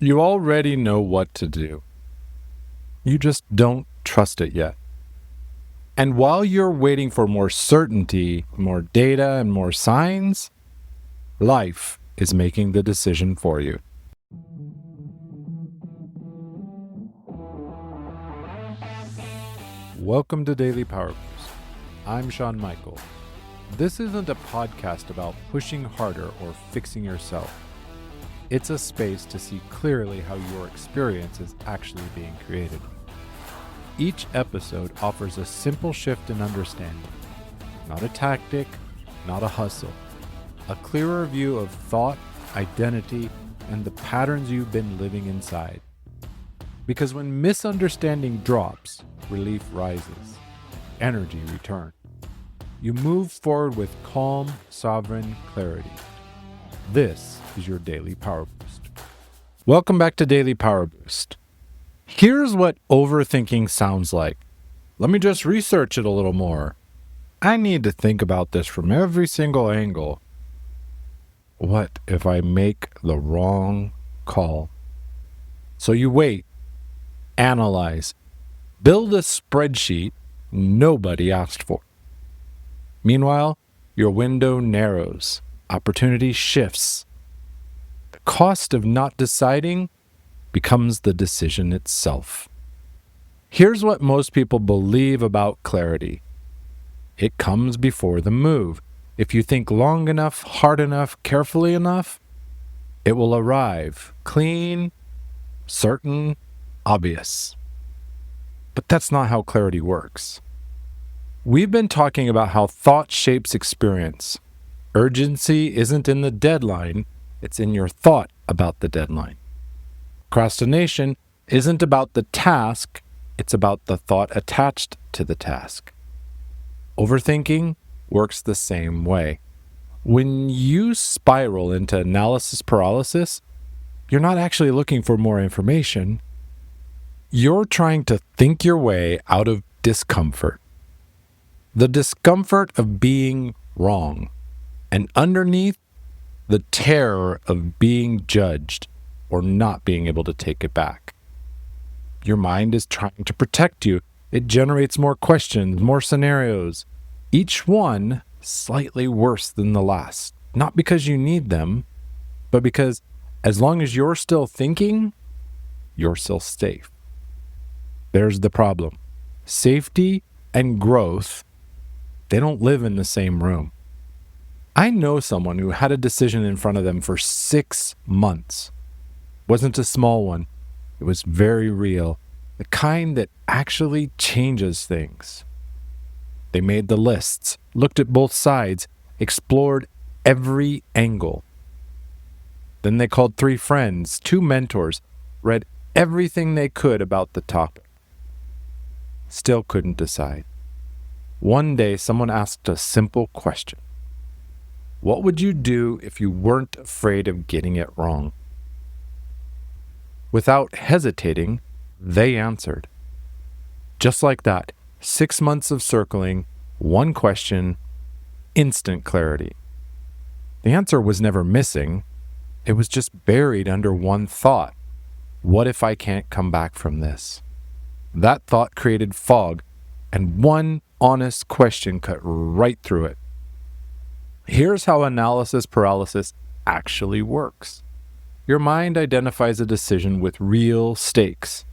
You already know what to do. You just don't trust it yet. And while you're waiting for more certainty, more data, and more signs, life is making the decision for you. Welcome to Daily Power Boost. I'm Shawn Michael. This isn't a podcast about pushing harder or fixing yourself. It's a space to see clearly how your experience is actually being created. Each episode offers a simple shift in understanding, not a tactic, not a hustle, a clearer view of thought, identity, and the patterns you've been living inside. Because when misunderstanding drops, relief rises, energy returns. You move forward with calm, sovereign clarity. This is your Daily Power Boost. Welcome back to Daily Power Boost. Here's what overthinking sounds like. Let me just research it a little more. I need to think about this from every single angle. What if I make the wrong call? So you wait, analyze, build a spreadsheet nobody asked for. Meanwhile, your window narrows, opportunity shifts. The cost of not deciding becomes the decision itself. Here's what most people believe about clarity. It comes before the move. If you think long enough, hard enough, carefully enough, it will arrive, clean, certain, obvious. But that's not how clarity works. We've been talking about how thought shapes experience. Urgency isn't in the deadline, it's in your thought about the deadline. Procrastination isn't about the task, it's about the thought attached to the task. Overthinking works the same way. When you spiral into analysis paralysis, you're not actually looking for more information. You're trying to think your way out of discomfort. The discomfort of being wrong, and underneath, the terror of being judged or not being able to take it back. Your mind is trying to protect you. It generates more questions, more scenarios, each one slightly worse than the last. Not because you need them, but because as long as you're still thinking, you're still safe. There's the problem. Safety and growth, they don't live in the same room. I know someone who had a decision in front of them for 6 months. It wasn't a small one. It was very real. The kind that actually changes things. They made the lists, looked at both sides, explored every angle. Then they called 3 friends, 2 mentors, read everything they could about the topic. Still couldn't decide. One day, someone asked a simple question. What would you do if you weren't afraid of getting it wrong? Without hesitating, they answered. Just like that, 6 months of circling, one question, instant clarity. The answer was never missing. It was just buried under one thought. What if I can't come back from this? That thought created fog, and one honest question cut right through it. Here's how analysis paralysis actually works. Your mind identifies a decision with real stakes.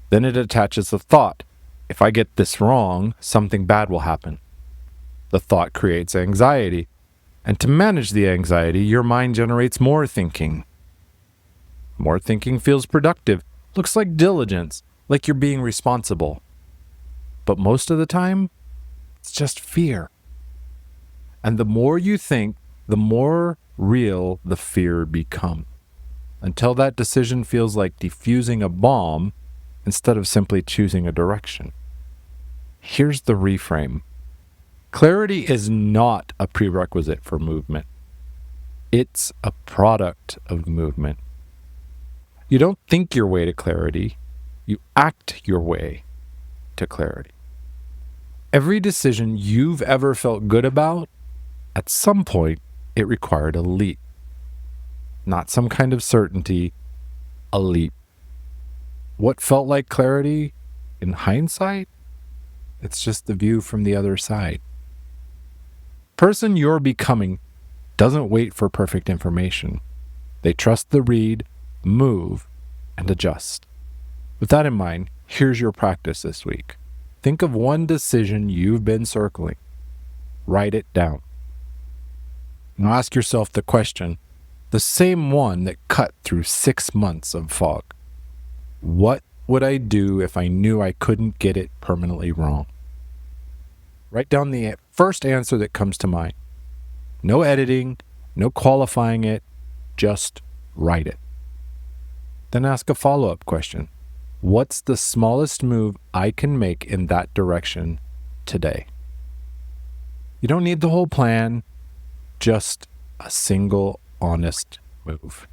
Then it attaches a thought. If I get this wrong, something bad will happen. The thought creates anxiety. And to manage the anxiety, your mind generates more thinking. More thinking feels productive, looks like diligence, like you're being responsible. But most of the time, it's just fear. And the more you think, the more real the fear becomes. Until that decision feels like defusing a bomb instead of simply choosing a direction. Here's the reframe. Clarity is not a prerequisite for movement. It's a product of movement. You don't think your way to clarity, you act your way to clarity. Every decision you've ever felt good about, at some point, it required a leap. Not some kind of certainty, a leap. What felt like clarity in hindsight? It's just the view from the other side. Person you're becoming doesn't wait for perfect information. They trust the read, move, and adjust. With that in mind, here's your practice this week. Think of one decision you've been circling. Write it down. Now ask yourself the question, the same one that cut through 6 months of fog. What would I do if I knew I couldn't get it permanently wrong? Write down the first answer that comes to mind. No editing, no qualifying it, just write it. Then ask a follow-up question. What's the smallest move I can make in that direction today? You don't need the whole plan, just a single honest move.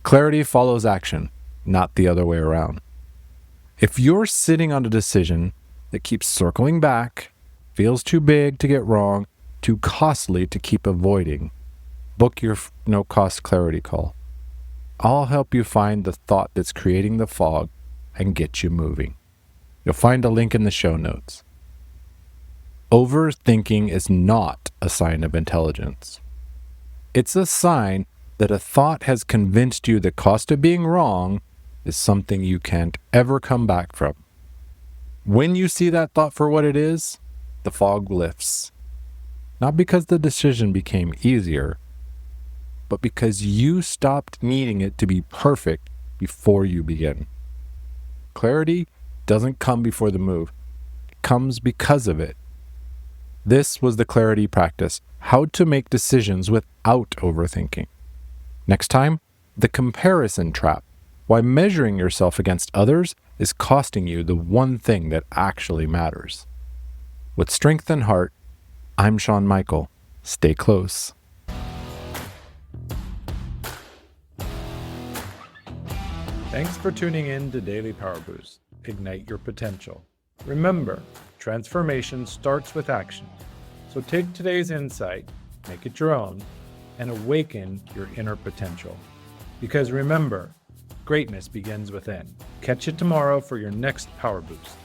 Clarity follows action, not the other way around. If you're sitting on a decision that keeps circling back, feels too big to get wrong, too costly to keep avoiding, book your no-cost clarity call. I'll help you find the thought that's creating the fog and get you moving. You'll find a link in the show notes. Overthinking is not a sign of intelligence. It's a sign that a thought has convinced you the cost of being wrong is something you can't ever come back from. When you see that thought for what it is, the fog lifts. Not because the decision became easier, but because you stopped needing it to be perfect before you begin. Clarity doesn't come before the move. It comes because of it. This was the clarity practice, how to make decisions without overthinking. Next time, the comparison trap, why measuring yourself against others is costing you the one thing that actually matters. With strength and heart, I'm Shawn Michael. Stay close. Thanks for tuning in to Daily Power Boost. Ignite your potential. Remember, transformation starts with action. So take today's insight, make it your own, and awaken your inner potential. Because remember, greatness begins within. Catch you tomorrow for your next Power Boost.